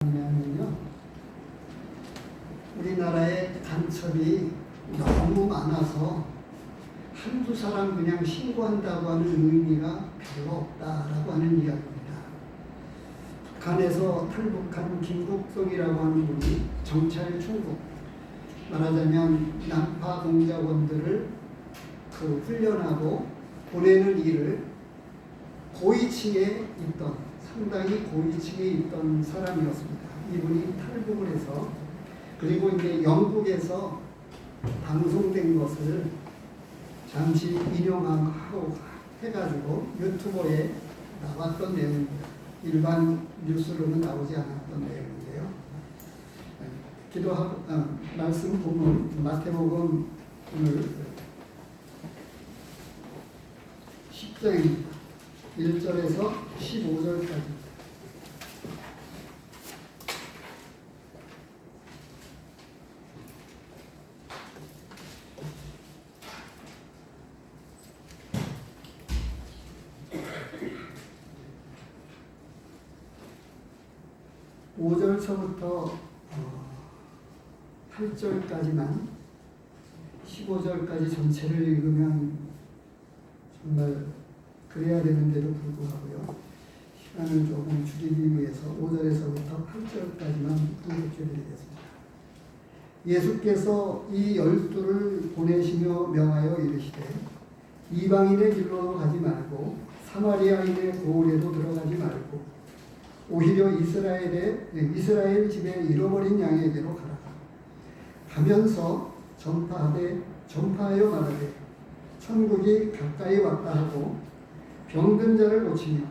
왜냐하면요, 우리나라의 간첩이 너무 많아서 한두 사람 그냥 신고한다고 하는 의미가 별로 없다라고 하는 이야기입니다. 북한에서 탈북한 김국성이라고 하는 분이 정찰 충북, 말하자면 난파 공작원들을 훈련하고 보내는 일을 고위층에 있던, 상당히 고위층에 있던 사람이었습니다. 이분이 탈북을 해서, 그리고 이제 영국에서 방송된 것을 잠시 인용하고 해가지고 유튜브에 나왔던 내용입니다. 일반 뉴스로는 나오지 않았던 내용인데요. 기도하고 말씀 보면 마태복음 오늘 10장입니다. 1절에서 15절까지. (5) 절서부터 8절까지만 15절까지 전체를 읽으면 정말 그래야 되는데도 불구하고요, 시간을 조금 줄이기 위해서 5절에서부터 8절까지만 분석해드리겠습니다. 예수께서 이 12를 보내시며 명하여 이르시되 이방인의 길로도 가지 말고 사마리아인의 고을에도 들어가지 말고 오히려 이스라엘 집에 잃어버린 양에게로 가라. 가면서 전파하여 말하되 천국이 가까이 왔다 하고 병든 자를 고치며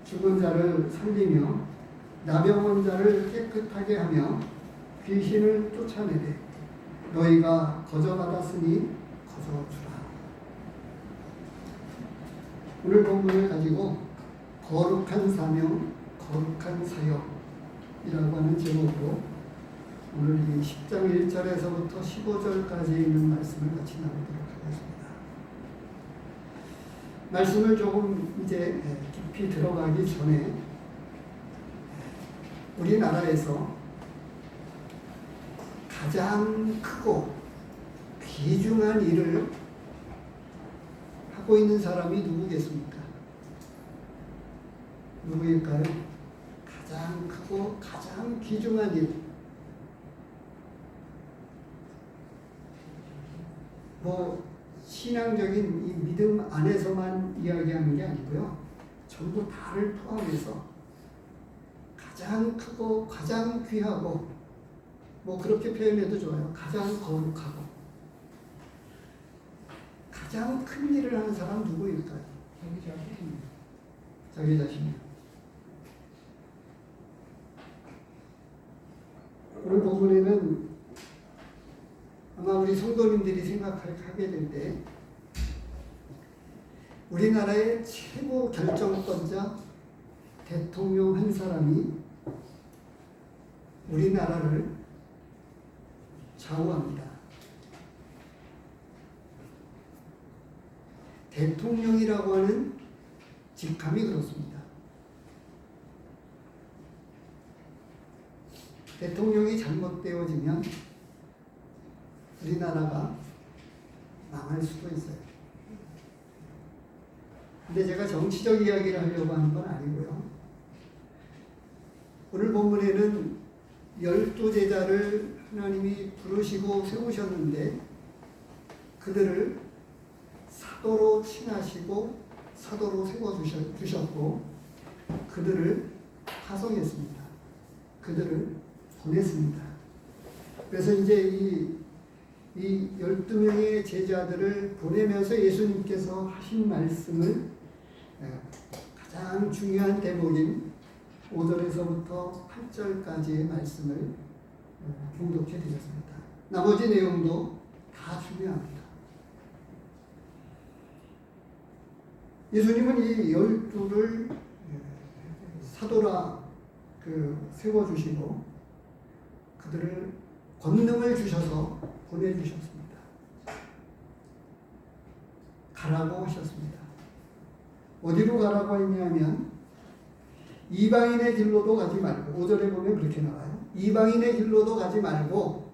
죽은 자를 살리며 나병원 자를 깨끗하게 하며 귀신을 쫓아내되 너희가 거저받았으니 거저주라. 오늘 본문을 가지고 거룩한 사명, 거룩한 사역이라고 하는 제목으로 오늘 이 10장 1절에서부터 15절까지 있는 말씀을 같이 나누도록 하겠습니다. 말씀을 조금 이제 깊이 들어가기 전에 우리나라에서 가장 크고 귀중한 일을 하고 있는 사람이 누구겠습니까? 누구일까요? 가장 크고 가장 귀중한 일. 신앙적인 이 믿음 안에서만 이야기하는 게 아니고요, 전부 다를 포함해서 가장 크고 가장 귀하고, 그렇게 표현해도 좋아요. 가장 거룩하고 가장 큰 일을 하는 사람 누구일까요? 자기 자신이요. 오늘 본문에는 아마 우리 성도님들이 생각하게 될 때 우리나라의 최고 결정권자 대통령 한 사람이 우리나라를 좌우합니다. 대통령이라고 하는 직함이 그렇습니다. 대통령이 잘못되어지면 우리나라가 망할 수도 있어요. 근데 제가 정치적 이야기를 하려고 하는 건 아니고요. 오늘 본문에는 12제자를 하나님이 부르시고 세우셨는데 그들을 사도로 칭하시고 사도로 세워주셨고 그들을 파송했습니다. 그들을 보냈습니다. 그래서 이제 이 12명의 제자들을 보내면서 예수님께서 하신 말씀을 가장 중요한 대목인 5절에서부터 8절까지의 말씀을 봉독해 드렸습니다. 나머지 내용도 다 중요합니다. 예수님은 이 12를 사도라 세워주시고 그들을 권능을 주셔서 보내주셨습니다. 가라고 하셨습니다. 어디로 가라고 했냐면 이방인의 길로도 가지 말고 5절에 보면 그렇게 나와요. 이방인의 길로도 가지 말고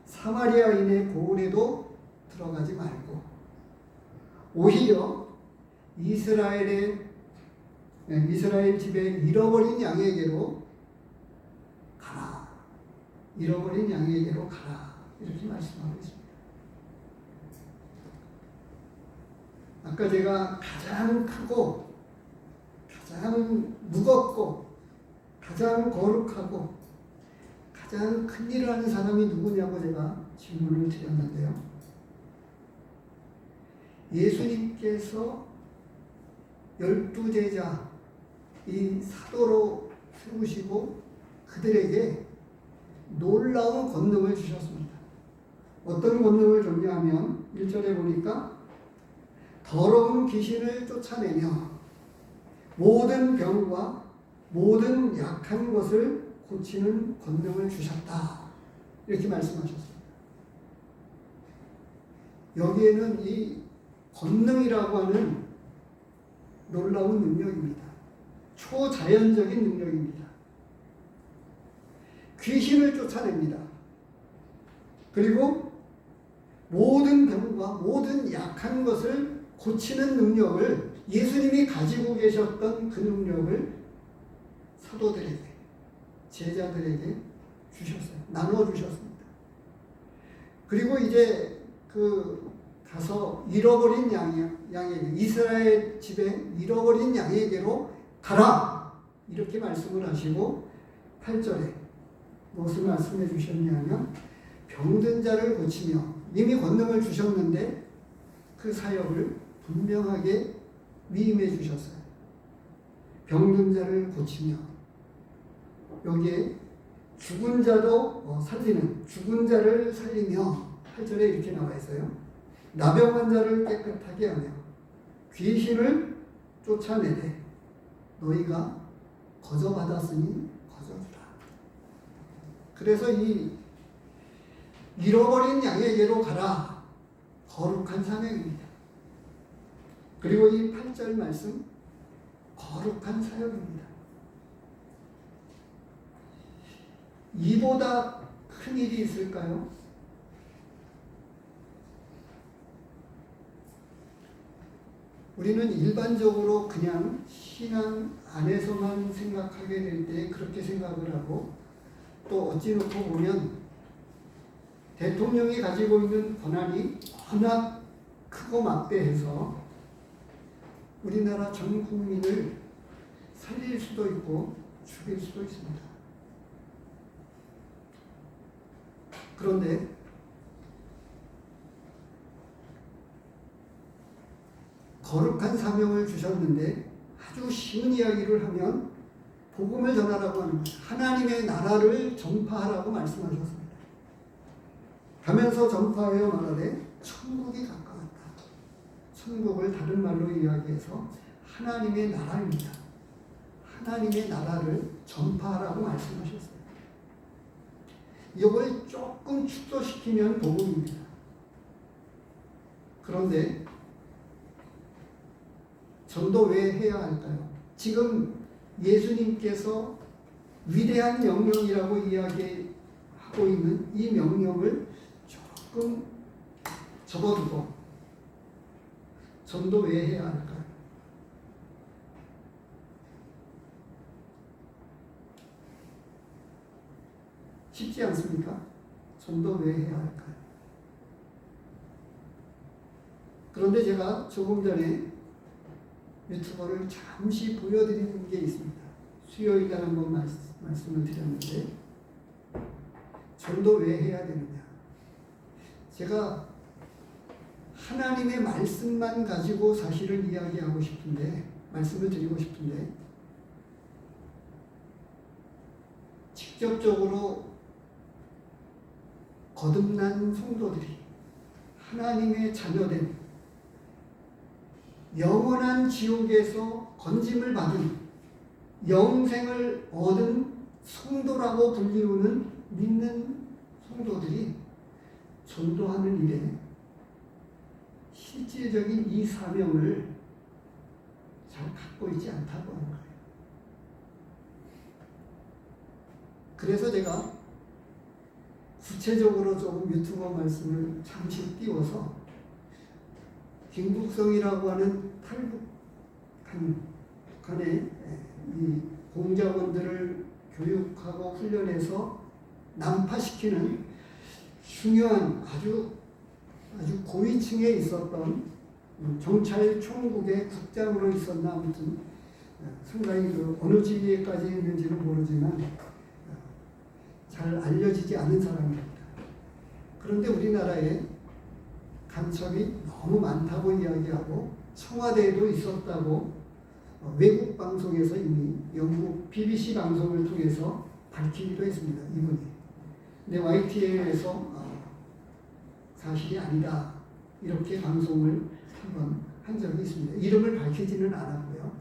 사마리아인의 고을에도 들어가지 말고 오히려 이스라엘 집에 잃어버린 양에게로 가라. 잃어버린 양에게로 가라. 이렇게 말씀하고 있습니다. 아까 제가 가장 크고 가장 무겁고 가장 거룩하고 가장 큰 일을 하는 사람이 누구냐고 제가 질문을 드렸는데요. 예수님께서 12제자 이 사도로 세우시고 그들에게 놀라운 권능을 주셨습니다. 어떤 권능을 줬냐 하면 1절에 보니까 더러운 귀신을 쫓아내며 모든 병과 모든 약한 것을 고치는 권능을 주셨다. 이렇게 말씀하셨습니다. 여기에는 이 권능이라고 하는 놀라운 능력입니다. 초자연적인 능력입니다. 귀신을 쫓아냅니다. 그리고 모든 병과 모든 약한 것을 고치는 능력을 예수님이 가지고 계셨던 그 능력을 사도들에게, 제자들에게 주셨어요. 나누어 주셨습니다. 그리고 이제 가서 잃어버린 양에게, 이스라엘 집에 잃어버린 양에게로 가라. 이렇게 말씀을 하시고 8절에 무엇을 말씀해 주셨냐면 병든 자를 고치며 이미 권능을 주셨는데 그 사역을 분명하게 위임해 주셨어요. 병든 자를 고치며 여기에 죽은 자도 살리는 죽은 자를 살리며 8절에 이렇게 나와 있어요. 나병한 자를 깨끗하게 하며 귀신을 쫓아내되 너희가 거저받았으니 거저주라. 그래서 이 잃어버린 양에게로 가라. 거룩한 사명입니다. 그리고 이 8절 말씀 거룩한 사역입니다. 이보다 큰 일이 있을까요? 우리는 일반적으로 그냥 신앙 안에서만 생각하게 될 때 그렇게 생각을 하고 또 어찌 놓고 보면 대통령이 가지고 있는 권한이 워낙 크고 막대해서 우리나라 전 국민을 살릴 수도 있고 죽일 수도 있습니다. 그런데 거룩한 사명을 주셨는데 아주 쉬운 이야기를 하면 복음을 전하라고 하는 것입니다. 하나님의 나라를 전파하라고 말씀하셨습니다. 가면서 전파하여 말하되 천국이 가까웠다. 천국을 다른 말로 이야기해서 하나님의 나라입니다. 하나님의 나라를 전파하라고 말씀하셨어요. 이걸 조금 축소시키면 복음입니다. 그런데 전도 왜 해야 할까요? 지금 예수님께서 위대한 명령이라고 이야기하고 있는 이 명령을 조금 접어두고 전도 왜 해야 할까요? 쉽지 않습니까? 전도 왜 해야 할까요? 그런데 제가 조금 전에 유튜버를 잠시 보여드리는 게 있습니다. 수요일날 한번 말씀을 드렸는데 전도 왜 해야 되느냐? 제가 하나님의 말씀만 가지고 사실을 이야기하고 싶은데 말씀을 드리고 싶은데 직접적으로 거듭난 성도들이 하나님의 자녀된 영원한 지옥에서 건짐을 받은 영생을 얻은 성도라고 불리우는 믿는 성도들이 전도하는 일에 실질적인 이 사명을 잘 갖고 있지 않다고 하는 거예요. 그래서 제가 구체적으로 조금 유튜버 말씀을 잠시 띄워서 김국성이라고 하는 탈북한 북한의 이 공작원들을 교육하고 훈련해서 난파시키는 중요한 아주 고위층에 있었던 경찰 총국의 국장으로 있었나 아무튼 상당히 어느 지위까지 있는지는 모르지만 잘 알려지지 않은 사람입니다. 그런데 우리나라에 간첩이 너무 많다고 이야기하고 청와대에도 있었다고 외국 방송에서 이미 영국 BBC 방송을 통해서 밝히기도 했습니다. 이분이. 근데 YTN에서 사실이 아니다 이렇게 방송을 한번 한 적이 있습니다. 이름을 밝히지는 않았고요.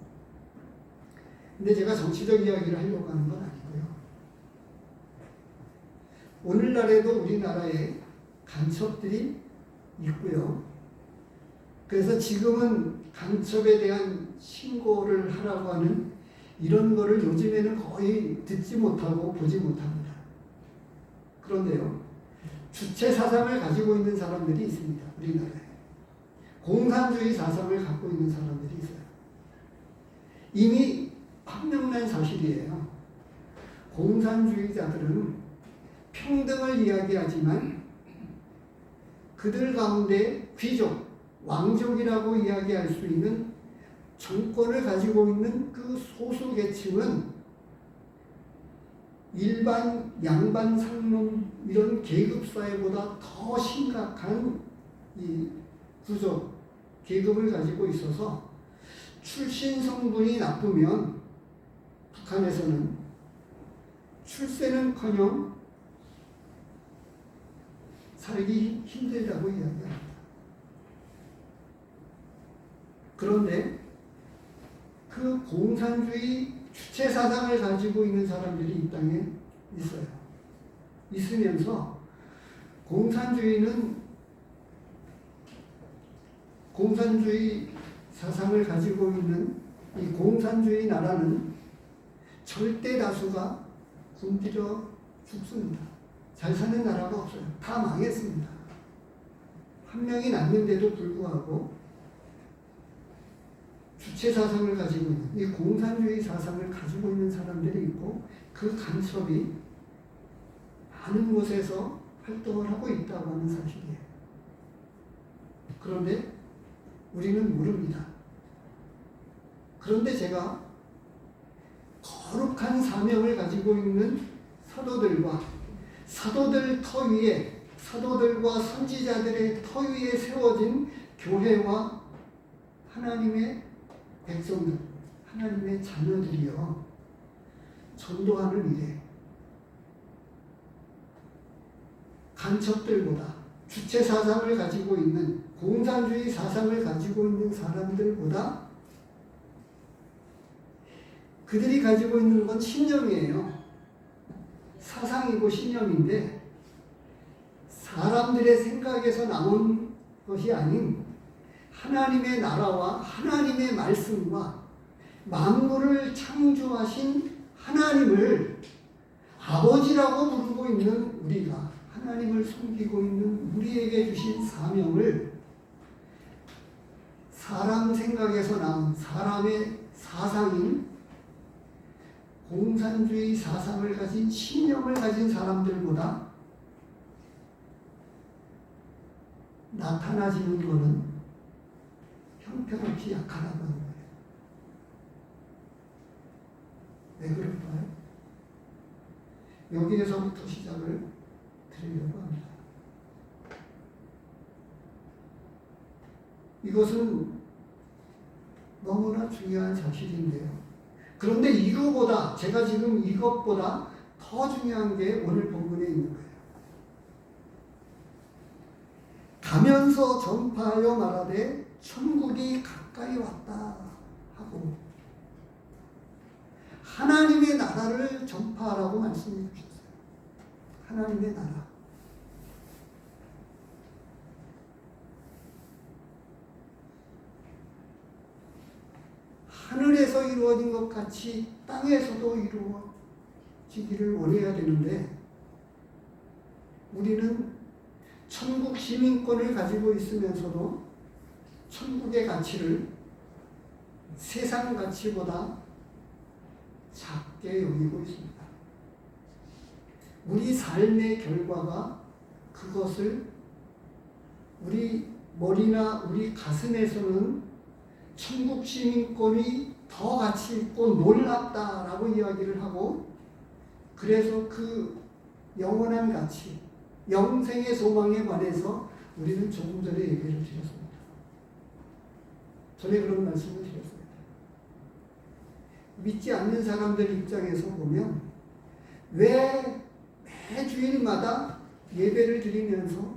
근데 제가 정치적 이야기를 하려고 하는 건 아니고요. 오늘날에도 우리나라에 간첩들이 있고요. 그래서 지금은 간첩에 대한 신고를 하라고 하는 이런 거를 요즘에는 거의 듣지 못하고 보지 못합니다. 그런데요, 주체 사상을 가지고 있는 사람들이 있습니다. 우리나라에. 공산주의 사상을 갖고 있는 사람들이 있어요. 이미 판명난 사실이에요. 공산주의자들은 평등을 이야기하지만 그들 가운데 귀족, 왕족이라고 이야기할 수 있는 정권을 가지고 있는 그 소수 계층은 일반 양반 상놈 이런 계급 사회보다 더 심각한 이 부족 계급을 가지고 있어서 출신 성분이 나쁘면 북한에서는 출세는커녕 살기 힘들다고 이야기합니다. 그런데 그 공산주의 주체 사상을 가지고 있는 사람들이 이 땅에 있어요. 있으면서 공산주의 사상을 가지고 있는 이 공산주의 나라는 절대 다수가 굶주려 죽습니다. 잘 사는 나라가 없어요. 다 망했습니다. 한 명이 남는데도 불구하고 주체 사상을 가지고 있는 이 공산주의 사상을 가지고 있는 사람들이 있고 그 간첩이 많은 곳에서 활동을 하고 있다고 하는 사실이에요. 그런데 우리는 모릅니다. 그런데 제가 거룩한 사명을 가지고 있는 사도들 터 위에 사도들과 선지자들의 터 위에 세워진 교회와 하나님의 백성들, 하나님의 자녀들이요. 전도하는 일에 간첩들보다 주체 사상을 가지고 있는 공산주의 사상을 가지고 있는 사람들보다 그들이 가지고 있는 건 신념이에요. 사상이고 신념인데 사람들의 생각에서 나온 것이 아닌 하나님의 나라와 하나님의 말씀과 만물을 창조하신 하나님을 아버지라고 부르고 있는 우리가 하나님을 섬기고 있는 우리에게 주신 사명을 사람 생각에서 나온 사람의 사상인 공산주의 사상을 가진 신념을 가진 사람들보다 나타나지는 것은 형편없이 약하다고 하는 거예요. 왜 그럴까요? 여기에서부터 시작을 드리려고 합니다. 이것은 너무나 중요한 사실인데요. 그런데 이거보다 제가 지금 이것보다 더 중요한 게 오늘 본문에 있는 거예요. 가면서 전파하여 말하되 천국이 가까이 왔다 하고 하나님의 나라를 전파하라고 말씀해 주셨어요. 하나님의 나라. 하늘에서 이루어진 것 같이 땅에서도 이루어지기를 원해야 되는데 우리는 천국 시민권을 가지고 있으면서도 천국의 가치를 세상 가치보다 작게 여기고 있습니다. 우리 삶의 결과가 그것을 우리 머리나 우리 가슴에서는 천국 시민권이 더 가치 있고 놀랍다라고 이야기를 하고, 그래서 그 영원한 가치, 영생의 소망에 관해서 우리는 조금 전에 얘기를 드렸습니다. 전에 그런 말씀을 드렸습니다. 믿지 않는 사람들 입장에서 보면 왜 매 주일마다 예배를 드리면서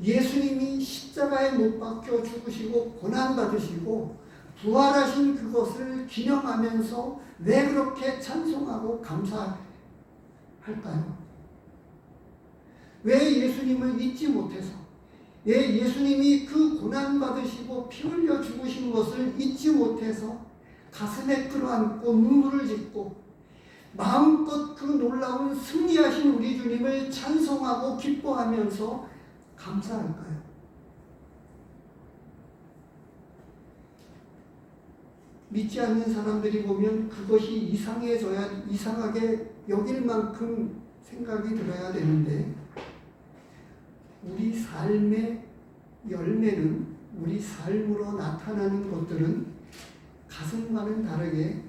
예수님이 십자가에 못 박혀 죽으시고 고난받으시고 부활하신 그것을 기념하면서 왜 그렇게 찬송하고 감사할까요? 왜 예수님을 잊지 못해서, 왜 예수님이 그 고난받으시고 피 흘려 죽으신 것을 잊지 못해서 가슴에 끌어안고 눈물을 짓고 마음껏 그 놀라운 승리하신 우리 주님을 찬송하고 기뻐하면서 감사할까요? 믿지 않는 사람들이 보면 그것이 이상하게 여길 만큼 생각이 들어야 되는데, 우리 삶의 열매는, 우리 삶으로 나타나는 것들은 가슴과는 다르게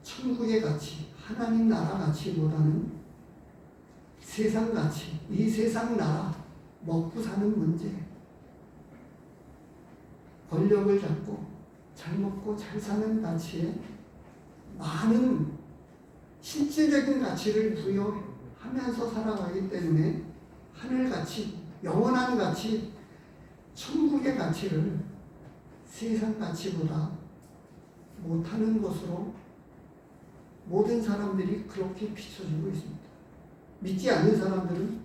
천국의 가치, 하나님 나라 가치보다는 세상 가치, 이 세상 나라, 먹고 사는 문제, 권력을 잡고 잘 먹고 잘 사는 가치에 많은 실질적인 가치를 부여하면서 살아가기 때문에 하늘 가치, 영원한 가치, 천국의 가치를 세상 가치보다 못하는 것으로 모든 사람들이 그렇게 비춰지고 있습니다. 믿지 않는 사람들은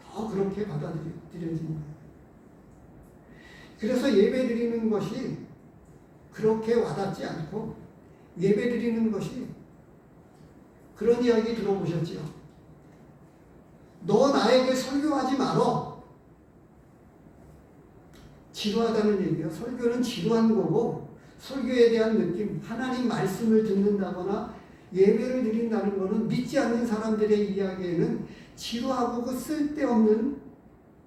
더 그렇게 받아들여집니다. 그래서 예배 드리는 것이 그렇게 와닿지 않고, 예배 드리는 것이 그런 이야기 들어보셨죠? 너 나에게 설교하지 말어. 지루하다는 얘기예요. 설교는 지루한 거고, 설교에 대한 느낌, 하나님 말씀을 듣는다거나 예배를 드린다는 것은 믿지 않는 사람들의 이야기에는 지루하고 그 쓸데없는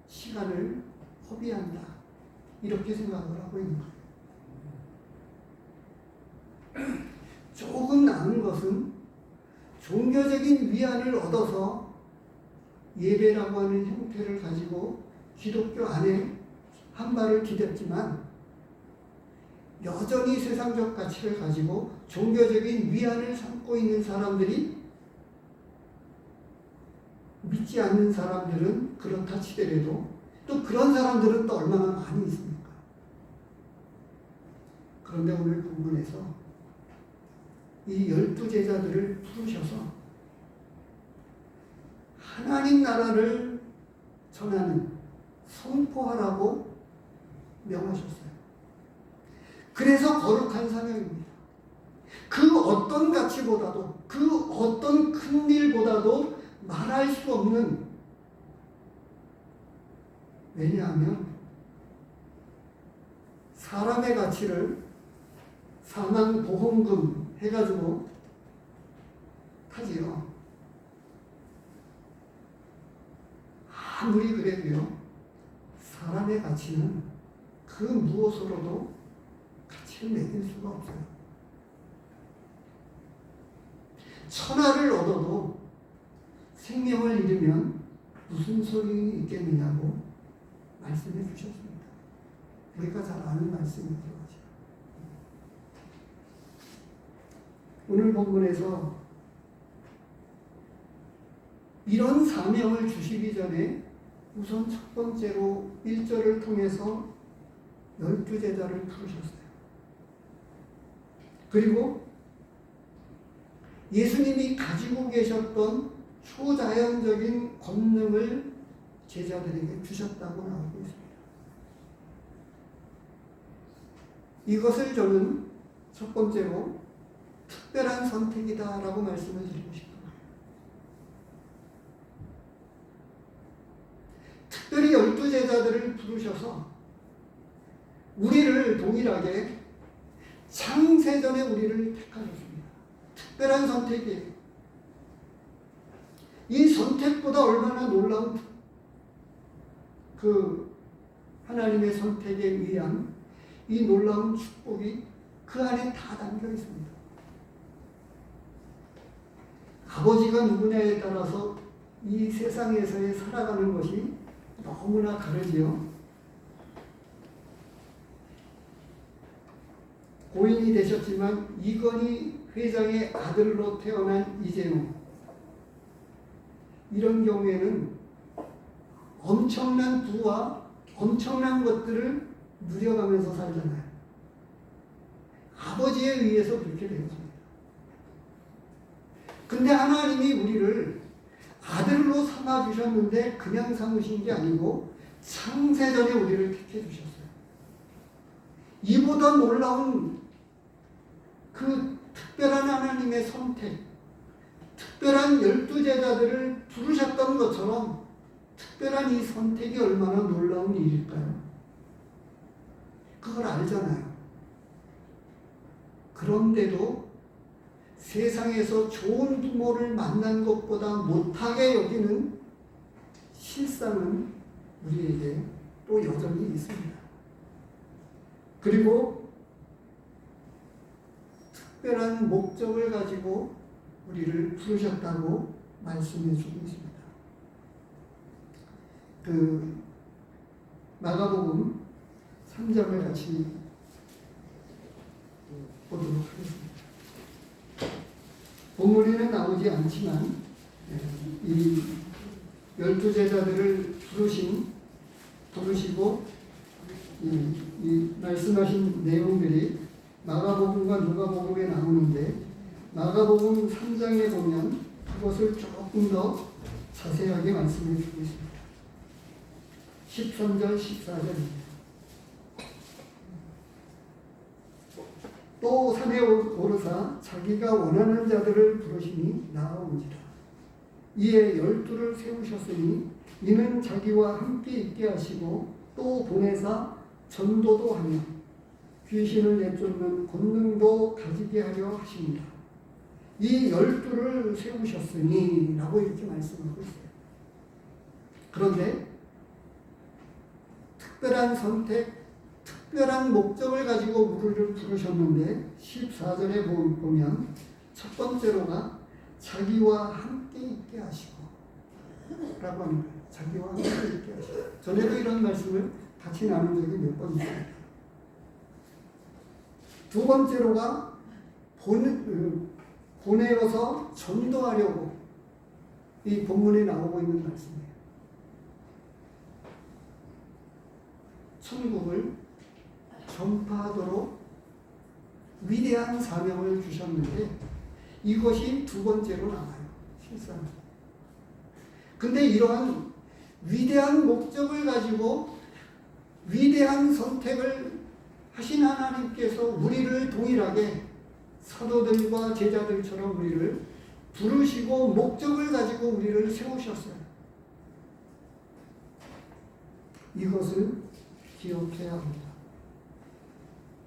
시간을 허비한다, 이렇게 생각을 하고 있는 거예요. 조금 나은 것은 종교적인 위안을 얻어서 예배라고 하는 형태를 가지고 기독교 안에 한 발을 디뎠지만, 여전히 세상적 가치를 가지고 종교적인 위안을 삼고 있는 사람들이, 믿지 않는 사람들은 그렇다 치더라도 또 그런 사람들은 또 얼마나 많이 있습니까? 그런데 오늘 본문에서 이 12제자들을 부르셔서 하나님 나라를 전하는, 선포하라고 명하셨어요. 그래서 거룩한 사명입니다. 그 어떤 가치보다도, 그 어떤 큰 일보다도 말할 수 없는, 왜냐하면 사람의 가치를 사망보험금 해가지고 하지요. 아무리 그래도요, 사람의 가치는 그 무엇으로도 가치를 매길 수가 없어요. 천하를 얻어도 생명을 잃으면 무슨 소용이 있겠느냐고 말씀해 주셨습니다. 우리가 잘 아는 말씀이죠. 오늘 본문에서 이런 사명을 주시기 전에 우선 첫 번째로 1절을 통해서 12제자를 부르셨어요. 그리고 예수님이 가지고 계셨던 초자연적인 권능을 제자들에게 주셨다고 나오고 있습니다. 이것을 저는 첫 번째로 특별한 선택이다라고 말씀을 드리고 싶습니다. 제자들을 부르셔서 우리를 동일하게 창세전에 우리를 택하셨습니다. 특별한 선택이에요. 이 선택보다 얼마나 놀라운 그 하나님의 선택에 의한 이 놀라운 축복이 그 안에 다 담겨 있습니다. 아버지가 누구냐에 따라서 이 세상에서의 살아가는 것이 너무나 다르지요. 고인이 되셨지만 이건희 회장의 아들로 태어난 이재용, 이런 경우에는 엄청난 부와 엄청난 것들을 누려가면서 살잖아요. 아버지에 의해서 그렇게 되었습니다. 근데 하나님이 우리를 아들로 삼아주셨는데 그냥 삼으신 게 아니고 창세전에 우리를 택해 주셨어요. 이보다 놀라운 그 특별한 하나님의 선택, 특별한 12제자들을 부르셨던 것처럼 특별한 이 선택이 얼마나 놀라운 일일까요? 그걸 알잖아요. 그런데도 세상에서 좋은 부모를 만난 것보다 못하게 여기는 실상은 우리에게 또 여전히 있습니다. 그리고 특별한 목적을 가지고 우리를 부르셨다고 말씀해 주고 있습니다. 그 마가복음 3장을 같이 보도록 하겠습니다. 본문에는 나오지 않지만 이 12제자들을 부르시고 이 말씀하신 내용들이 마가복음과 누가복음에 나오는데 마가복음 3장에 보면 그것을 조금 더 자세하게 말씀해 주고 있습니다. 13절 14절입니다. 또 산에 오르사 자기가 원하는 자들을 부르시니 나아온지라. 이에 12를 세우셨으니 이는 자기와 함께 있게 하시고 또 보내사 전도도 하며 귀신을 내쫓는 권능도 가지게 하려 하십니다. 이 12를 세우셨으니 라고 이렇게 말씀하고 있어요. 그런데 특별한 선택, 특별한 목적을 가지고 우리를 부르셨는데 14절에 보면 첫 번째로가 자기와 함께 있게 하시고 라고 합니다. 자기와 함께 있게 하시고. 전에도 이런 말씀을 같이 나눈 적이 몇 번 있습니다. 두 번째로가 보내어서 전도하려고 이 본문에 나오고 있는 말씀이에요. 천국을 전파하도록 위대한 사명을 주셨는데 이것이 두 번째로 나와요. 실상. 근데 이러한 위대한 목적을 가지고 위대한 선택을 하신 하나님께서 우리를 동일하게 사도들과 제자들처럼 우리를 부르시고 목적을 가지고 우리를 세우셨어요. 이것을 기억해야 합니다.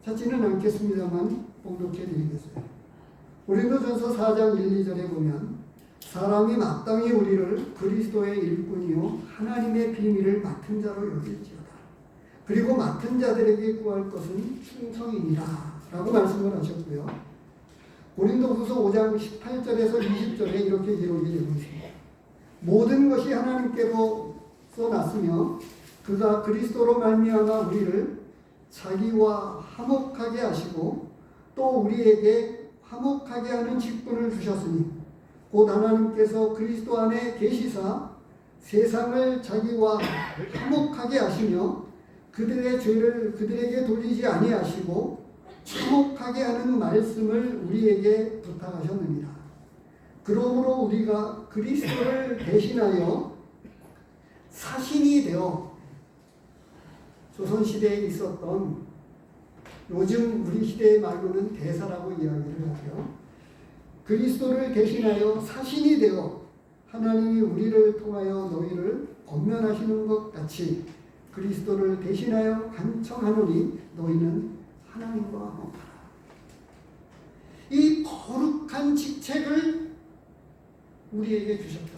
찾지는 않겠습니다만 봉독해 드리겠어요. 고린도전서 4장 1, 2절에 보면 사람이 마땅히 우리를 그리스도의 일꾼이요 하나님의 비밀을 맡은 자로 여길지어다. 그리고 맡은 자들에게 구할 것은 충성이니라 라고 말씀을 하셨고요. 고린도후서 5장 18절에서 20절에 이렇게 기록이 되고 있습니다. 모든 것이 하나님께로서 났으며 그가 그리스도로 말미암아 우리를 자기와 화목하게 하시고 또 우리에게 화목하게 하는 직분을 주셨으니 곧 하나님께서 그리스도 안에 계시사 세상을 자기와 화목하게 하시며 그들의 죄를 그들에게 돌리지 아니하시고 화목하게 하는 말씀을 우리에게 부탁하셨느니라. 그러므로 우리가 그리스도를 대신하여 사신이 되어 조선시대에 있었던 요즘 우리 시대의 말로는 대사라고 이야기를 하죠. 그리스도를 대신하여 사신이 되어 하나님이 우리를 통하여 너희를 권면하시는 것 같이 그리스도를 대신하여 간청하노니 너희는 하나님과 합하라. 이 거룩한 직책을 우리에게 주셨다.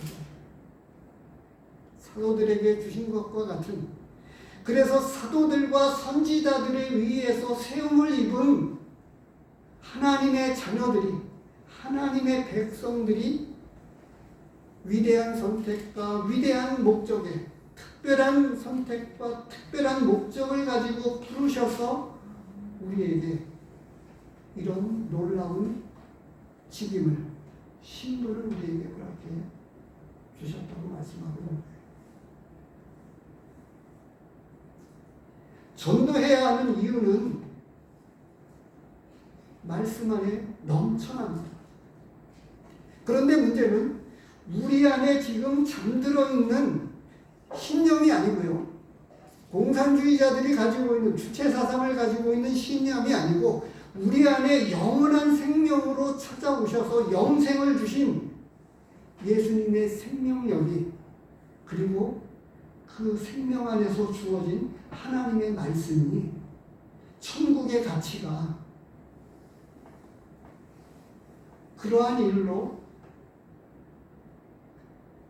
사도들에게 주신 것과 같은, 그래서 사도들과 선지자들에 의해서 세움을 입은 하나님의 자녀들이, 하나님의 백성들이 위대한 선택과 위대한 목적에, 특별한 선택과 특별한 목적을 가지고 부르셔서 우리에게 이런 놀라운 직임을, 신분을 우리에게 그렇게 주셨다고 말씀하고 있는 거예요. 전도해야 하는 이유는 말씀 안에 넘쳐납니다. 그런데 문제는 우리 안에 지금 잠들어 있는 신념이 아니고요, 공산주의자들이 가지고 있는 주체사상을 가지고 있는 신념이 아니고 우리 안에 영원한 생명으로 찾아오셔서 영생을 주신 예수님의 생명력이, 그리고 그 생명 안에서 주어진 하나님의 말씀이, 천국의 가치가 그러한 일로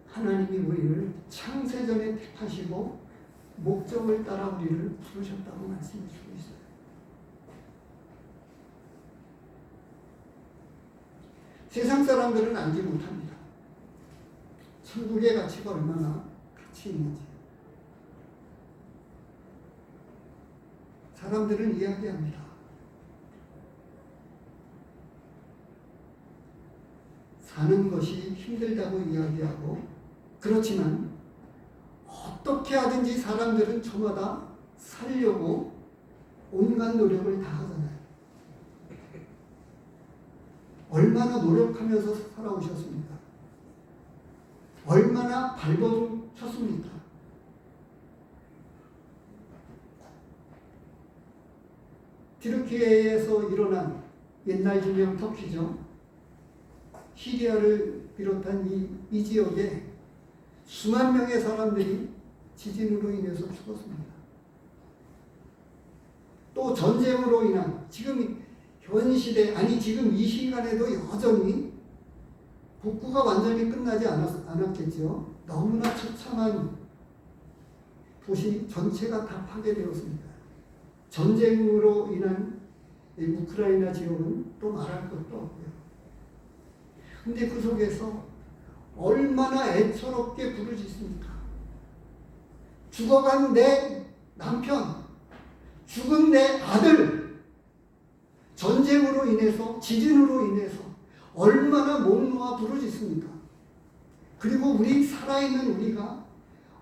하나님이 우리를 창세전에 택하시고 목적을 따라 우리를 부르셨다고 말씀해 주고 있어요. 세상 사람들은 알지 못합니다. 천국의 가치가 얼마나 가치 있는지. 사람들은 이야기합니다. 사는 것이 힘들다고 이야기하고, 그렇지만 어떻게 하든지 사람들은 저마다 살려고 온갖 노력을 다 하잖아요. 얼마나 노력하면서 살아오셨습니까? 얼마나 발버둥 쳤습니까? 튀르키예에서 일어난, 옛날 지명 터키죠, 시리아를 비롯한 이 지역에 수만 명의 사람들이 지진으로 인해서 죽었습니다. 또 전쟁으로 인한, 지금 현 시대, 아니 지금 이 시간에도 여전히 복구가 완전히 끝나지 않았겠죠. 너무나 처참한 도시 전체가 다 파괴되었습니다. 전쟁으로 인한 우크라이나 지역은 또 말할 것도 없고요. 근데 그 속에서 얼마나 애처롭게 부르짖습니까? 죽어간 내 남편, 죽은 내 아들, 전쟁으로 인해서, 지진으로 인해서 얼마나 목 놓아 부르짖습니까? 그리고 우리 살아있는 우리가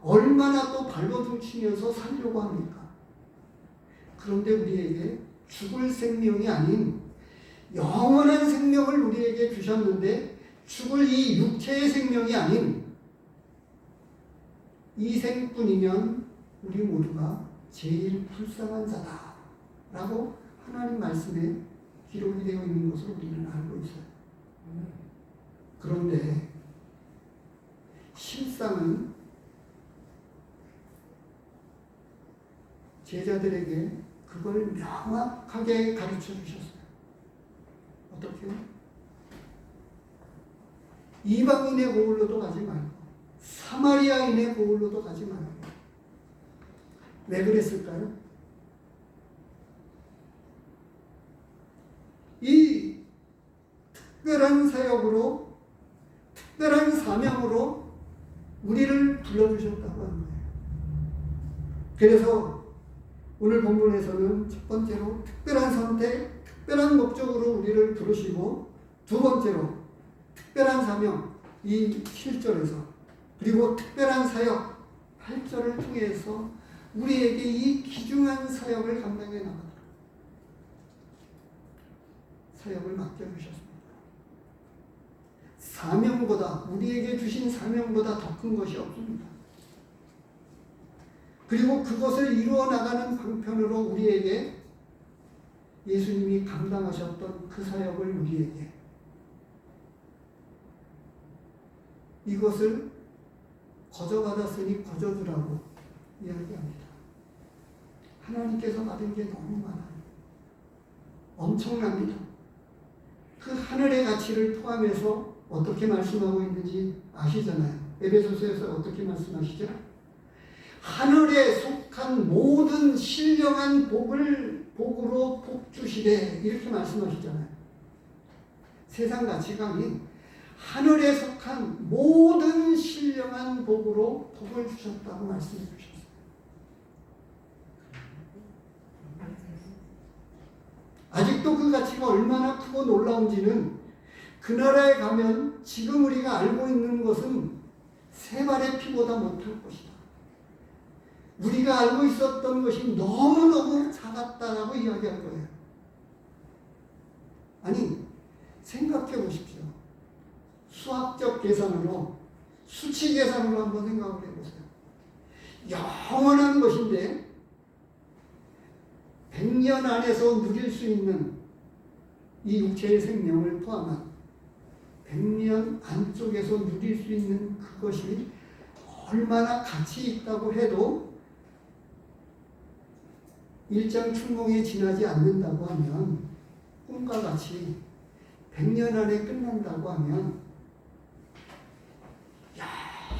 얼마나 또 발버둥 치면서 살려고 합니까? 그런데 우리에게 죽을 생명이 아닌 영원한 생명을 우리에게 주셨는데, 죽을 이 육체의 생명이 아닌 이 생뿐이면 우리 모두가 제일 불쌍한 자다 라고 하나님 말씀에 기록이 되어 있는 것을 우리는 알고 있어요. 그런데 실상은 제자들에게 그걸 명확하게 가르쳐 주셨어요. 어떻게? 이방인의 고을로도 가지 말고 사마리아인의 고을로도 가지 말고. 왜 그랬을까요? 이 특별한 사역으로, 특별한 사명으로 우리를 불러주셨다고 하는 거예요. 그래서 오늘 본문에서는 첫 번째로 특별한 선택, 특별한 목적으로 우리를 부르시고, 두 번째로 특별한 사명, 이 7절에서, 그리고 특별한 사역, 8절을 통해서 우리에게 이 귀중한 사역을 감당해 나가도록 사역을 맡겨주셨습니다. 사명보다, 우리에게 주신 사명보다 더 큰 것이 없습니다. 그리고 그것을 이루어 나가는 방편으로 우리에게 예수님이 감당하셨던 그 사역을 우리에게, 이것을 거저받았으니 거저주라고 이야기합니다. 하나님께서 받은 게 너무 많아요. 엄청납니다. 그 하늘의 가치를 포함해서 어떻게 말씀하고 있는지 아시잖아요. 에베소서에서 어떻게 말씀하시죠? 하늘에 속한 모든 신령한 복으로 복 주시되, 이렇게 말씀하시잖아요. 세상 가치관이 하늘에 속한 모든 신령한 복으로 복을 주셨다고 말씀해 주셨어요. 아직도 그 가치가 얼마나 크고 놀라운지는 그 나라에 가면 지금 우리가 알고 있는 것은 세 발의 피보다 못할 것이다. 우리가 알고 있었던 것이 너무너무 작았다라고 이야기할 거예요. 아니, 생각해 보십시오. 수학적 계산으로, 수치 계산으로 한번 생각을 해보세요. 영원한 것인데 100년 안에서 누릴 수 있는 이 육체의 생명을 포함한 100년 안쪽에서 누릴 수 있는 그것이 얼마나 가치 있다고 해도 일장 춘몽에 지나지 않는다고 하면, 꿈과 같이 100년 안에 끝난다고 하면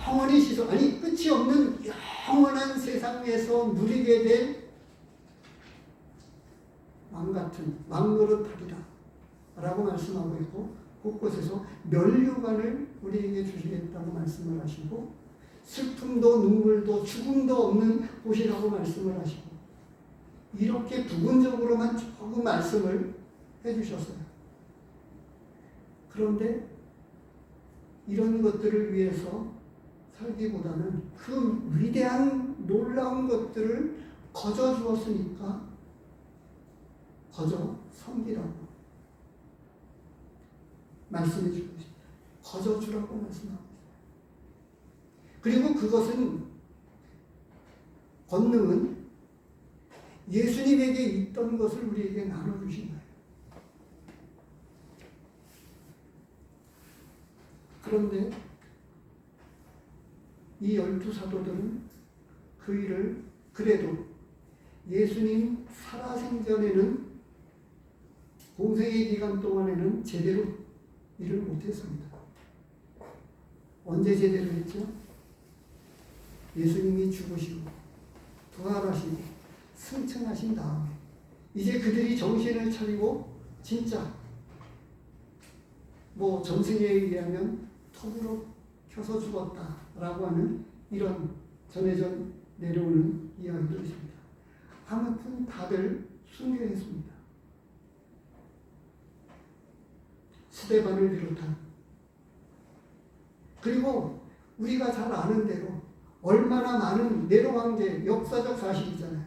영원히 아니 끝이 없는 영원한 세상에서 누리게 될 왕같은 왕노릇하리라 라고 말씀하고 있고, 곳곳에서 면류관을 우리에게 주시겠다고 말씀을 하시고, 슬픔도 눈물도 죽음도 없는 곳이라고 말씀을 하시고, 이렇게 부분적으로만 조금 말씀을 해주셨어요. 그런데 이런 것들을 위해서 살기보다는 그 위대한 놀라운 것들을 거저 주었으니까 거저 섬기라고 말씀해 주고 있습니다. 거저 주라고 말씀하고 있습니다. 그리고 그것은, 권능은 예수님에게 있던 것을 우리에게 나눠주신 거예요. 그런데 이 12사도들은 그 일을 그래도 예수님 살아생전에는, 공생의 기간 동안에는 제대로 일을 못했습니다. 언제 제대로 했죠? 예수님이 죽으시고 부활하시고 승천하신 다음에 이제 그들이 정신을 차리고 진짜 전승에 의하면 톱으로 켜서 죽었다라고 하는 이런 전해져 내려오는 이야기도 있습니다. 아무튼 다들 순교했습니다. 스데반을 비롯한. 그리고 우리가 잘 아는 대로 얼마나 많은 네로 황제, 역사적 사실이잖아요.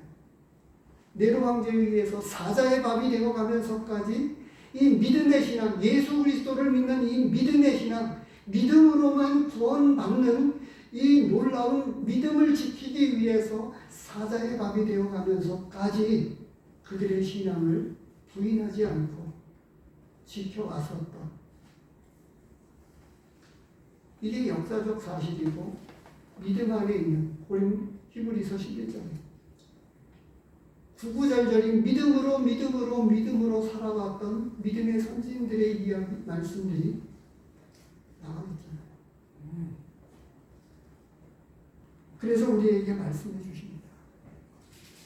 네로 황제에 의해서 사자의 밥이 되어 가면서까지 이 믿음의 신앙, 예수 그리스도를 믿는 이 믿음의 신앙, 믿음으로만 구원받는 이 놀라운 믿음을 지키기 위해서 사자의 밥이 되어 가면서까지 그들의 신앙을 부인하지 않고 지켜왔었던, 이게 역사적 사실이고 믿음 안에 있는 히브리서 11장입니다. 구구절절히 믿음으로 살아왔던 믿음의 선진들의 이야기, 말씀들이 나와 있잖아요. 그래서 우리에게 말씀해 주십니다.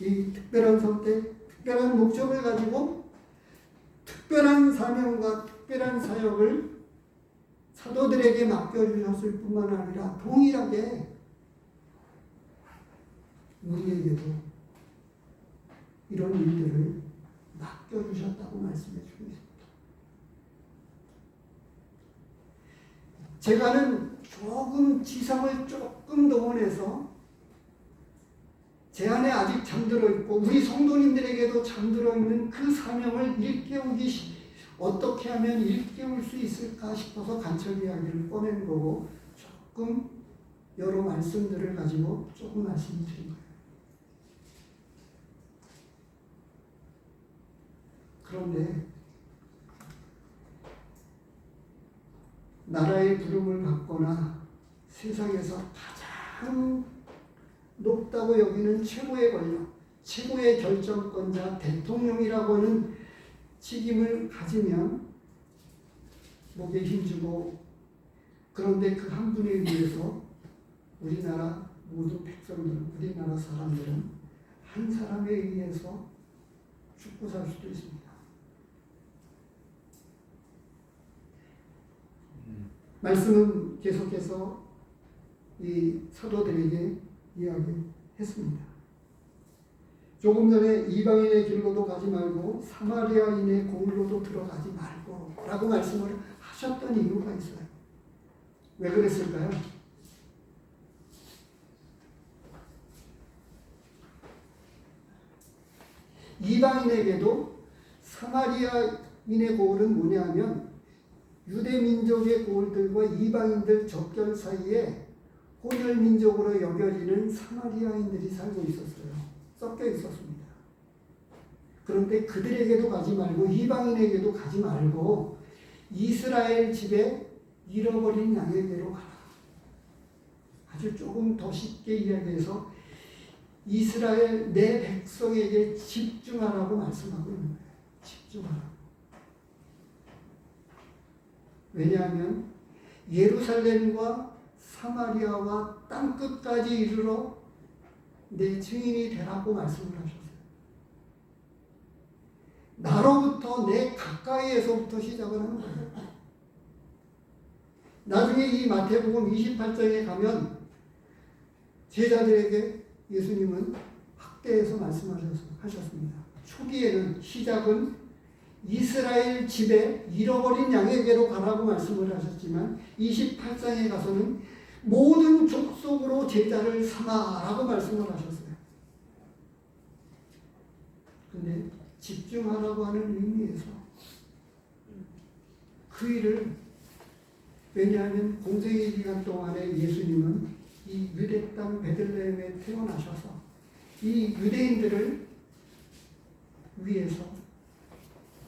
이 특별한 선택, 특별한 목적을 가지고 특별한 사명과 특별한 사역을 사도들에게 맡겨주셨을 뿐만 아니라 동일하게 우리에게도 이런 일들을 맡겨주셨다고 말씀해 주고 있습니다. 제가는 조금 지성을 조금 동원해서 제 안에 아직 잠들어 있고 우리 성도님들에게도 잠들어 있는 그 사명을 어떻게 하면 일깨울 수 있을까 싶어서 간첩 이야기를 꺼낸 거고, 조금 여러 말씀들을 가지고 조금 말씀드린 거예요. 그런데 나라의 부름을 받거나 세상에서 가장 높다고 여기는 최고의 권력, 최고의 결정권자 대통령이라고 하는 책임을 가지면 목에 힘주고, 그런데 그 한 분에 의해서 우리나라 모든 백성들, 우리나라 사람들은 한 사람에 의해서 죽고 살 수도 있습니다. 말씀은 계속해서 이 사도들에게 이야기했습니다. 조금 전에 이방인의 길로도 가지 말고 사마리아인의 공로도 들어가지 말고 라고 말씀을 하셨던 이유가 있어요. 왜 그랬을까요? 이방인에게도 사마리아인의 고을은 뭐냐면 유대 민족의 고을들과 이방인들 접결 사이에 혼혈 민족으로 여겨지는 사마리아인들이 살고 있었어요. 섞여 있었습니다. 그런데 그들에게도 가지 말고 이방인에게도 가지 말고 이스라엘 집에 잃어버린 양에게로 가라. 아주 조금 더 쉽게 이야기해서 이스라엘 내 백성에게 집중하라고 말씀하고 있는 거예요. 집중하라. 왜냐하면 예루살렘과 사마리아와 땅끝까지 이르러 내 증인이 되라고 말씀을 하셨어요. 나로부터 내 가까이에서부터 시작을 하는 거예요. 나중에 이 마태복음 28장에 가면 제자들에게 예수님은 확대해서 말씀하셨습니다. 초기에는 시작은 이스라엘 집에 잃어버린 양에게로 가라고 말씀을 하셨지만 28장에 가서는 모든 족속으로 제자를 삼아라고 말씀을 하셨어요. 근데 집중하라고 하는 의미에서 그 일을, 왜냐하면 공생의 기간 동안에 예수님은 이 유대 땅 베들레헴에 태어나셔서 이 유대인들을 위해서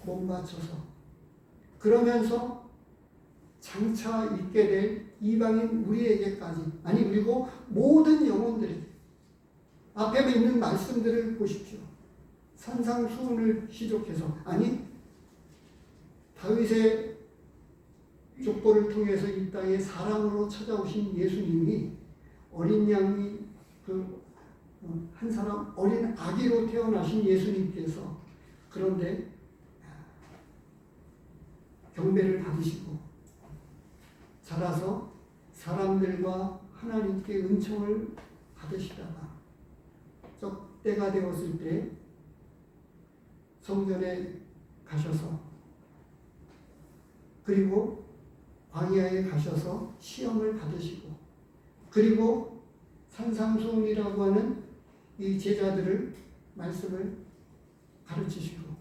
못 맞춰서 그러면서 장차 있게 될 이방인 우리에게까지, 아니 그리고 모든 영혼들이 앞에 있는 말씀들을 보십시오. 산상수훈을 시족해서, 아니 다윗의 족보를 통해서 이 땅에 사람으로 찾아오신 예수님이 어린 양이 한 사람 어린 아기로 태어나신 예수님께서, 그런데 경배를 받으시고 자라서 사람들과 하나님께 은총을 받으시다가 때가 되었을 때 성전에 가셔서, 그리고 광야에 가셔서 시험을 받으시고, 그리고 산상수훈이라고 하는 이 제자들을 말씀을 가르치시고,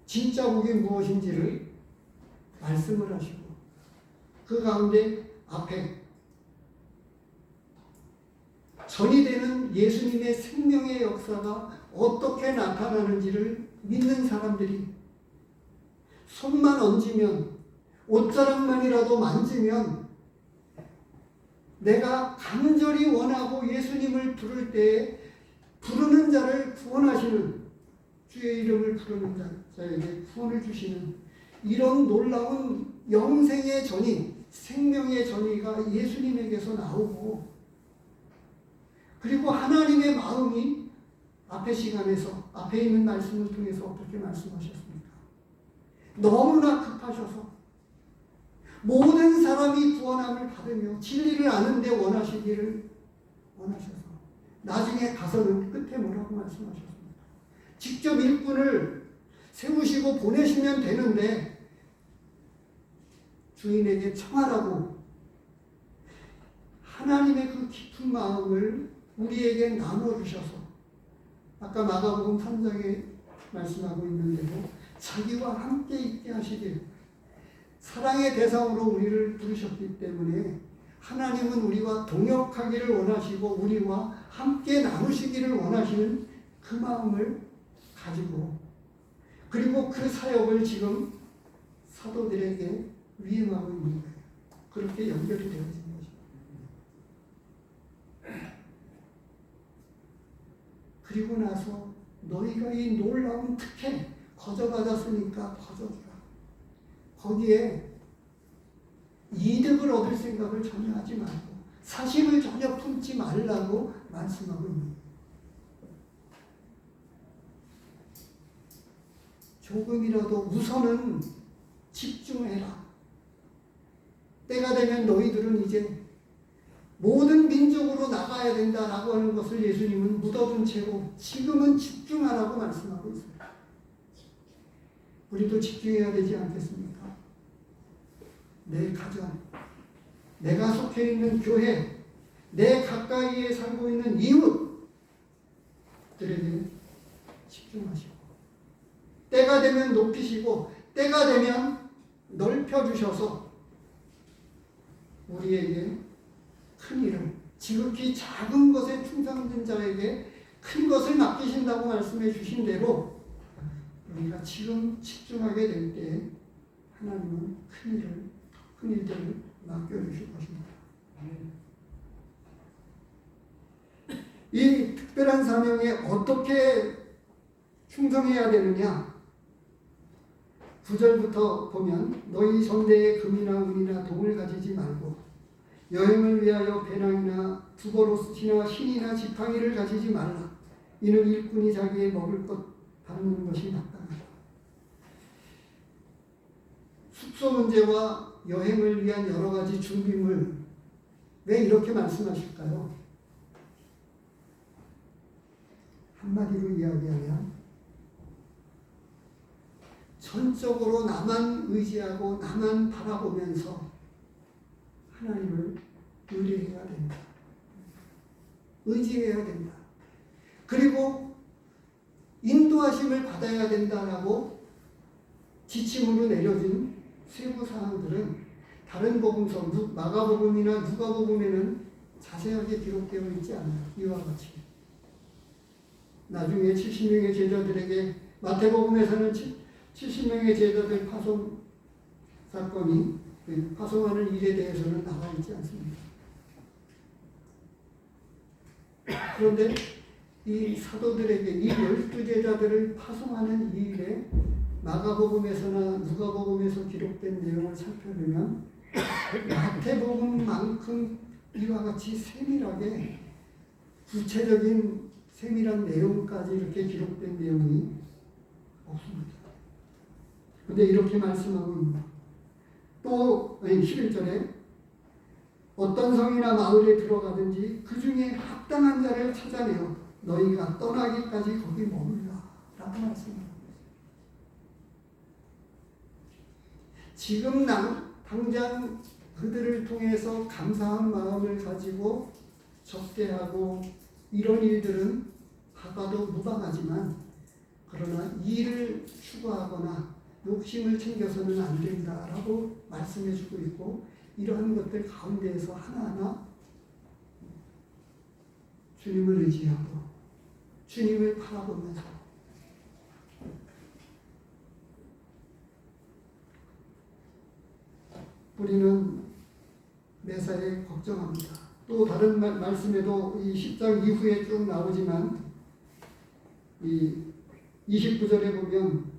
진짜 복이 무엇인지를 말씀을 하시고, 그 가운데 앞에 전이 되는 예수님의 생명의 역사가 어떻게 나타나는지를 믿는 사람들이 손만 얹으면, 옷자락만이라도 만지면 내가 간절히 원하고 예수님을 부를 때에 부르는 자를 구원하시는, 주의 이름을 부르는 자에게 구원을 주시는 이런 놀라운 영생의 전이, 생명의 전이가 예수님에게서 나오고, 그리고 하나님의 마음이 앞의 시간에서 앞에 있는 말씀을 통해서 어떻게 말씀하셨습니까? 너무나 급하셔서 모든 사람이 구원함을 받으며 진리를 아는데 원하시기를 원하셔서 나중에 가서는 끝에 뭐라고 말씀하셨습니까? 직접 일꾼을 세우시고 보내시면 되는데 주인에게 청하라고 하나님의 그 깊은 마음을 우리에게 나눠주셔서, 아까 마가복음 3장에 말씀하고 있는데도 자기와 함께 있게 하시길, 사랑의 대상으로 우리를 부르셨기 때문에 하나님은 우리와 동역하기를 원하시고 우리와 함께 나누시기를 원하시는 그 마음을 가지고, 그리고 그 사역을 지금 사도들에게 위임하고 있는 거예요. 그렇게 연결이 되어진 거죠. 그리고 나서 너희가 이 놀라운 특혜 거저받았으니까 거저주라. 거기에 이득을 얻을 생각을 전혀 하지 말고 사심을 전혀 품지 말라고 말씀하고 있는 거예요. 조금이라도 우선은 집중해라. 때가 되면 너희들은 이제 모든 민족으로 나가야 된다라고 하는 것을 예수님은 묻어둔 채로 지금은 집중하라고 말씀하고 있어요. 우리도 집중해야 되지 않겠습니까? 내 가정, 내가 속해 있는 교회, 내 가까이에 살고 있는 이웃들에게 집중하시고 때가 되면 높이시고 때가 되면 넓혀주셔서 우리에게 큰 일을, 지극히 작은 것에 충성된 자에게 큰 것을 맡기신다고 말씀해 주신 대로 우리가 지금 집중하게 될 때 하나님은 큰 일들을 맡겨주실 것입니다. 이 특별한 사명에 어떻게 충성해야 되느냐? 9절부터 보면 너희 성대에 금이나 은이나 동을 가지지 말고 여행을 위하여 배낭이나 두보로스티나 신이나 지팡이를 가지지 말라. 이는 일꾼이 자기의 먹을 것 받는 것이 마땅하다. 숙소 문제와 여행을 위한 여러 가지 준비물, 왜 이렇게 말씀하실까요? 한마디로 이야기하면 전적으로 나만 의지하고 나만 바라보면서 하나님을 의뢰해야 된다. 의지해야 된다. 그리고 인도하심을 받아야 된다라고 지침으로 내려진 세부 사항들은 다른 복음서, 마가복음이나 누가복음에는 자세하게 기록되어 있지 않아요. 이와 같이. 나중에 70명의 제자들에게 마태복음에서는 70명의 제자들 파송 사건이 파송하는 일에 대해서는 나와 있지 않습니다. 그런데 이 사도들에게 이 12제자들을 파송하는 이 일에 마가복음에서나 누가복음에서 기록된 내용을 살펴보면 마태복음만큼 이와 같이 세밀하게 구체적인 세밀한 내용까지 이렇게 기록된 내용이 없습니다. 그런데 이렇게 말씀하고 있습니다. 또 11절에 어떤 성이나 마을에 들어가든지 그 중에 합당한 자를 찾아내어 너희가 떠나기까지 거기 머물라 라고 말씀합니다. 지금 당장 그들을 통해서 감사한 마음을 가지고 접대하고 이런 일들은 하가도 무방하지만 그러나 일을 추구하거나 욕심을 챙겨서는 안 된다라고 말씀해 주고 있고 이러한 것들 가운데에서 하나하나 주님을 의지하고 주님을 바라보면서 우리는 매사에 걱정합니다. 또 다른 말씀에도 이 10장 이후에 쭉 나오지만 이 29절에 보면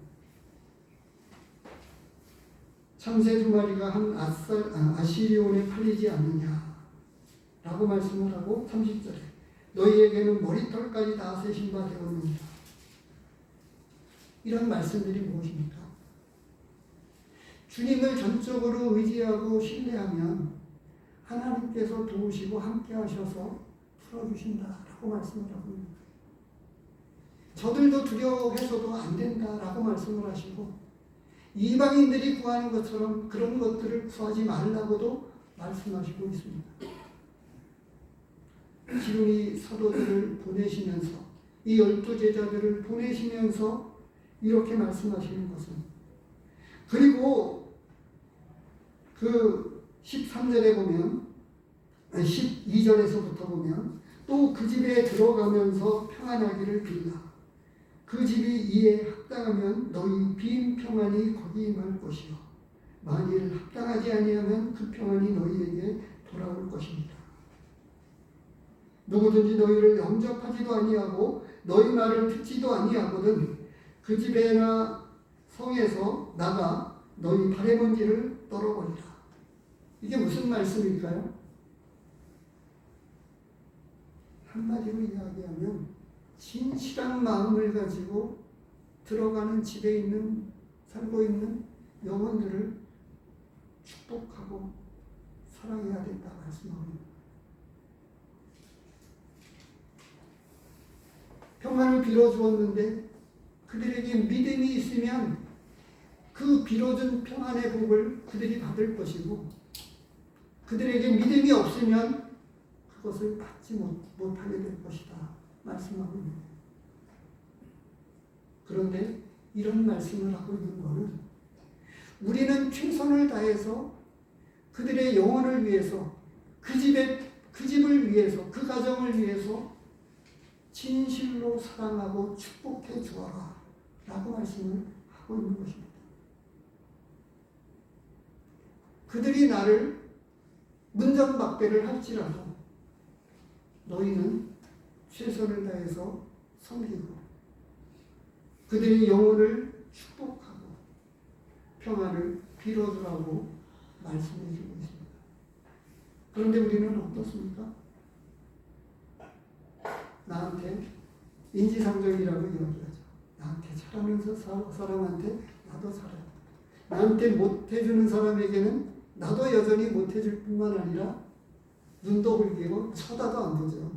참새 두 마리가 한 아시리온에 팔리지 않느냐 라고 말씀을 하고 30절에 너희에게는 머리털까지 다 세신 바 되었느니라. 이런 말씀들이 무엇입니까? 주님을 전적으로 의지하고 신뢰하면 하나님께서 도우시고 함께 하셔서 풀어주신다라고 말씀을 하고 있습니다. 저들도 두려워해서도 안 된다라고 말씀을 하시고 이방인들이 구하는 것처럼 그런 것들을 구하지 말라고도 말씀하시고 있습니다. 지금 이 사도들을 보내시면서 이 12제자들을 보내시면서 이렇게 말씀하시는 것은 그리고 그 13절에 보면 12절에서부터 보면 또 그 집에 들어가면서 평안하기를 빌라. 그 집이 이에 합당하면 너희 빈 평안이 거기 임할 것이요 만일 합당하지 아니하면 그 평안이 너희에게 돌아올 것입니다. 누구든지 너희를 영접하지도 아니하고 너희 말을 듣지도 아니하거든 그 집에나 성에서 나가 너희 발의 먼지를 떨어버리라. 이게 무슨 말씀일까요? 한마디로 이야기하면 진실한 마음을 가지고 들어가는 집에 있는 살고 있는 영혼들을 축복하고 사랑해야 된다 말씀합니다. 평안을 빌어주었는데 그들에게 믿음이 있으면 그 빌어준 평안의 복을 그들이 받을 것이고 그들에게 믿음이 없으면 그것을 받지 못하게 될 것이다 말씀하고 있는 거예요. 그런데 이런 말씀을 하고 있는 것은 우리는 최선을 다해서 그들의 영혼을 위해서 그 집을 위해서 그 가정을 위해서 진실로 사랑하고 축복해 주어라 라고 말씀을 하고 있는 것입니다. 그들이 나를 문전박대를 할지라도 너희는 최선을 다해서 섬기고 그들의 영혼을 축복하고 평안을 빌어주라고 말씀해 주고 있습니다. 그런데 우리는 어떻습니까? 나한테 인지상정이라고 이야기하죠. 나한테 잘하면서 사람한테 나도 잘해. 나한테 못해주는 사람에게는 나도 여전히 못해줄 뿐만 아니라 눈도 hul기고 쳐다도 안 보죠.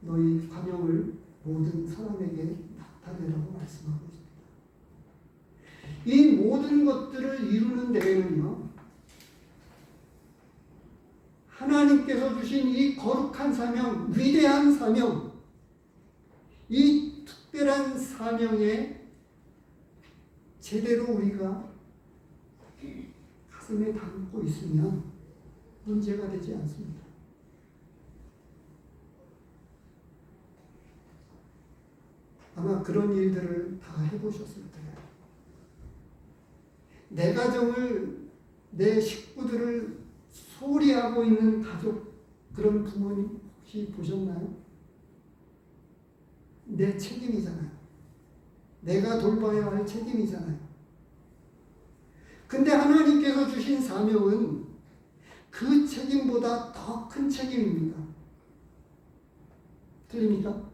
너희 관용을 모든 사람에게 나타내라고 말씀하고 있습니다. 이 모든 것들을 이루는 데에는요, 하나님께서 주신 이 거룩한 사명, 위대한 사명, 이 특별한 사명에 제대로 우리가 가슴에 담고 있으면 문제가 되지 않습니다. 아마 그런 일들을 다 해보셨을 거예요. 내 가정을, 내 식구들을 소홀히 하고 있는 가족, 그런 부모님 혹시 보셨나요? 내 책임이잖아요. 내가 돌봐야 할 책임이잖아요. 근데 하나님께서 주신 사명은 그 책임보다 더 큰 책임입니다. 틀립니까?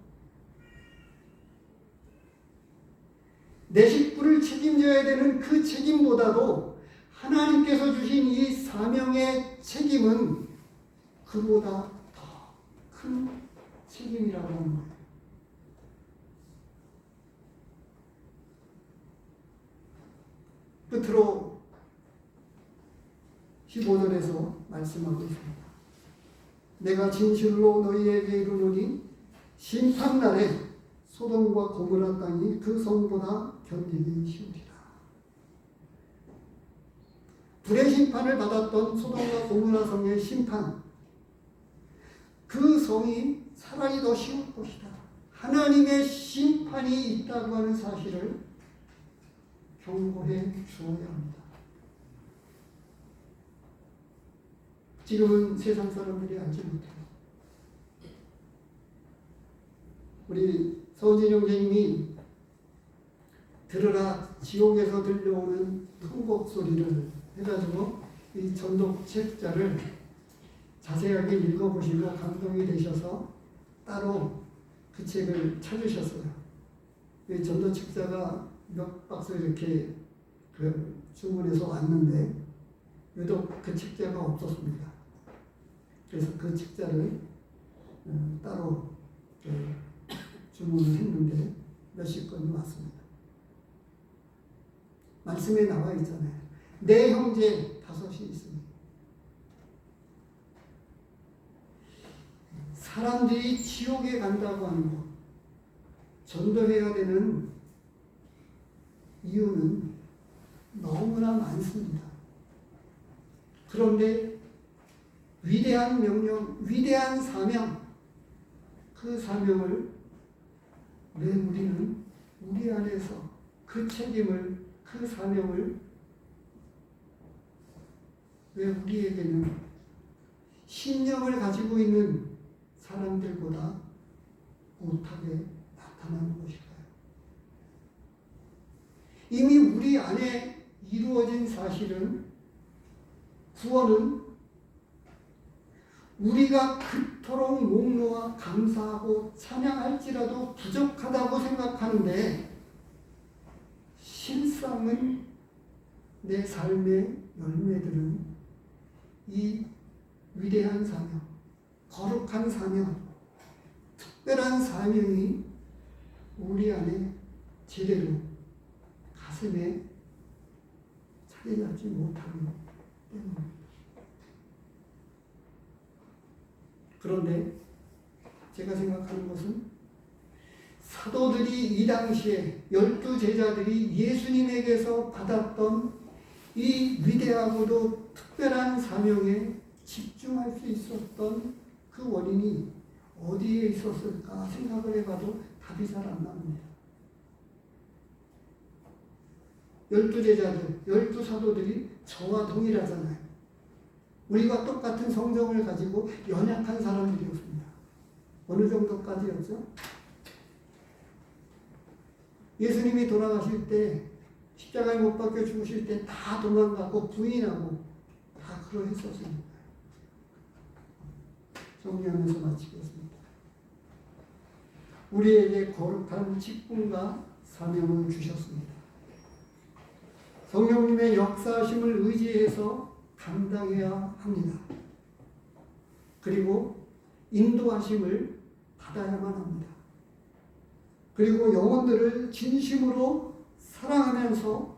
내 식구를 책임져야 되는 그 책임보다도 하나님께서 주신 이 사명의 책임은 그보다 더 큰 책임이라고 하는 거예요. 끝으로 15절에서 말씀하고 있습니다. 내가 진실로 너희에게 이르노니 심판날에 소돔과 고모라 땅이 그 성보다 견디기 쉬우리라. 불의 심판을 받았던 소돔과 고모라 성의 심판, 그 성이 차라리 더 쉬울 것이다. 하나님의 심판이 있다고 하는 사실을 경고해 주어야 합니다. 지금은 세상 사람들이 알지 못해요. 우리 서진영 선생님이 들으라 지옥에서 들려오는 통곡 소리를 해가지고 이 전독 책자를 자세하게 읽어보시고 감동이 되셔서 따로 그 책을 찾으셨어요. 이 전독 책자가 몇 박스 이렇게 주문해서 왔는데 유독 그 책자가 없었습니다. 그래서 그 책자를 따로 주문을 했는데 몇십 건이 왔습니다. 말씀에 나와 있잖아요. 내 형제 5이 있습니다. 사람들이 지옥에 간다고 하는 것, 전도해야 되는 이유는 너무나 많습니다. 그런데 위대한 명령, 위대한 사명, 그 사명을 왜 우리는 우리 안에서 그 책임을, 그 사명을 왜 우리에게는 신념을 가지고 있는 사람들보다 못하게 나타나는 것일까요? 이미 우리 안에 이루어진 사실은 구원은 우리가 그토록 목놓아 감사하고 찬양할지라도 부족하다고 생각하는데 실상은 내 삶의 열매들은 이 위대한 사명, 거룩한 사명, 특별한 사명이 우리 안에 제대로 가슴에 자리 잡지 못하기 때문입니다. 그런데 제가 생각하는 것은 사도들이 이 당시에 12제자들이 예수님에게서 받았던 이 위대하고도 특별한 사명에 집중할 수 있었던 그 원인이 어디에 있었을까 생각을 해봐도 답이 잘 안 나옵니다. 12제자들, 12사도들이 저와 동일하잖아요. 우리가 똑같은 성정을 가지고 연약한 사람들이었습니다. 어느 정도까지였죠? 예수님이 돌아가실 때 십자가에 못 박혀 죽으실 때 다 도망가고 부인하고 다 그러했었습니다. 정리하면서 마치겠습니다. 우리에게 거룩한 직분과 사명을 주셨습니다. 성령님의 역사하심을 의지해서 감당해야 합니다. 그리고 인도하심을 받아야만 합니다. 그리고 영혼들을 진심으로 사랑하면서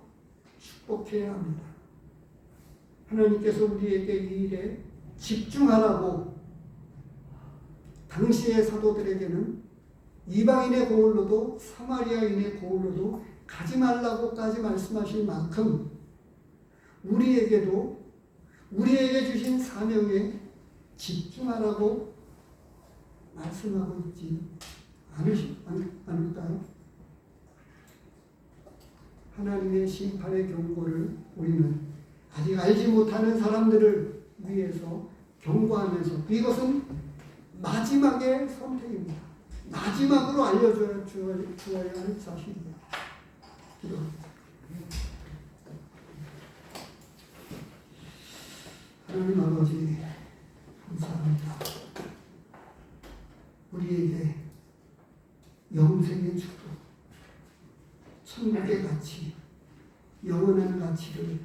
축복해야 합니다. 하나님께서 우리에게 이 일에 집중하라고 당시의 사도들에게는 이방인의 고을로도 사마리아인의 고을로도 가지 말라고까지 말씀하실 만큼 우리에게도 우리에게 주신 사명에 집중하라고 말씀하고 있지 않을까요? 하나님의 심판의 경고를 우리는 아직 알지 못하는 사람들을 위해서 경고하면서 이것은 마지막의 선택입니다. 마지막으로 알려줘야 할 사실입니다. 기도합니다. 하나님 아버지 감사합니다. 우리에게 영생의 축복, 천국의 가치, 영원한 가치를